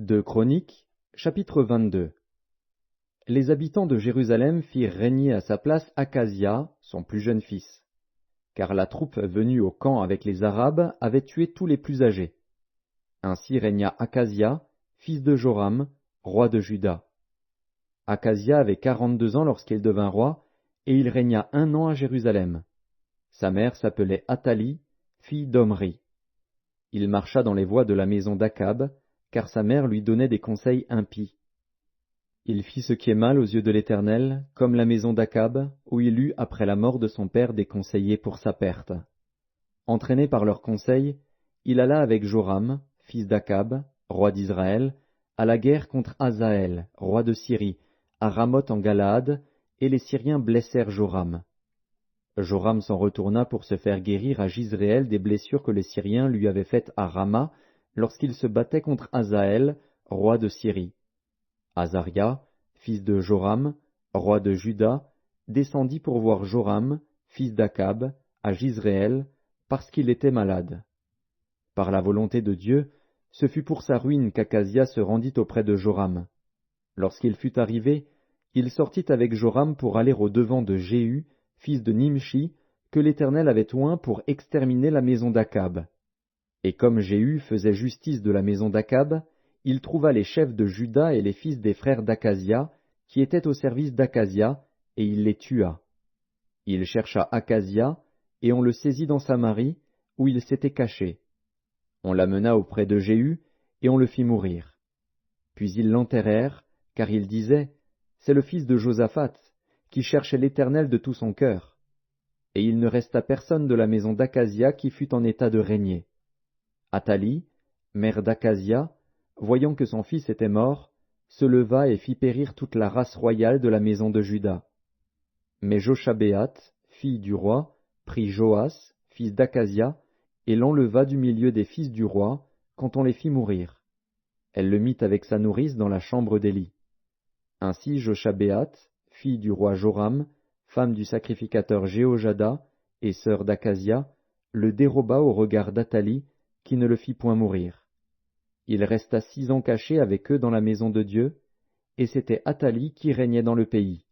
Deux Chroniques, chapitre 22. Les habitants de Jérusalem firent régner à sa place Akazia, son plus jeune fils, car la troupe venue au camp avec les Arabes avait tué tous les plus âgés. Ainsi régna Akazia, fils de Joram, roi de Juda. Akazia avait 42 ans lorsqu'il devint roi, et il régna 1 an à Jérusalem. Sa mère s'appelait Athalie, fille d'Omri. Il marcha dans les voies de la maison d'Akab, car sa mère lui donnait des conseils impies. Il fit ce qui est mal aux yeux de l'Éternel, comme la maison d'Akab, où il eut après la mort de son père des conseillers pour sa perte. Entraîné par leurs conseils, il alla avec Joram, fils d'Akab, roi d'Israël, à la guerre contre Hazaël, roi de Syrie, à Ramoth en Galaad, et les Syriens blessèrent Joram. Joram s'en retourna pour se faire guérir à Jizréel des blessures que les Syriens lui avaient faites à Rama, lorsqu'il se battait contre Hazaël, roi de Syrie. Azaria, fils de Joram, roi de Juda, descendit pour voir Joram, fils d'Akab, à Jizréel, parce qu'il était malade. Par la volonté de Dieu, ce fut pour sa ruine qu'Akazia se rendit auprès de Joram. Lorsqu'il fut arrivé, il sortit avec Joram pour aller au-devant de Jéhu, fils de Nimshi, que l'Éternel avait oint pour exterminer la maison d'Akab. Et comme Jéhu faisait justice de la maison d'Akab, il trouva les chefs de Juda et les fils des frères d'Akazia, qui étaient au service d'Akazia, et il les tua. Il chercha Akazia, et on le saisit dans Samarie, où il s'était caché. On l'amena auprès de Jéhu, et on le fit mourir. Puis ils l'enterrèrent, car ils disaient, « C'est le fils de Josaphat, qui cherchait l'Éternel de tout son cœur. » Et il ne resta personne de la maison d'Akazia qui fût en état de régner. Athalie, mère d'Akazia, voyant que son fils était mort, se leva et fit périr toute la race royale de la maison de Juda. Mais Joshabéat, fille du roi, prit Joas, fils d'Akazia, et l'enleva du milieu des fils du roi, quand on les fit mourir. Elle le mit avec sa nourrice dans la chambre d'Élie. Ainsi Joshabéat, fille du roi Joram, femme du sacrificateur Jéhojada, et sœur d'Akazia, le déroba au regard d'Athalie, qui ne le fit point mourir. Il resta 6 ans caché avec eux dans la maison de Dieu, et c'était Athalie qui régnait dans le pays.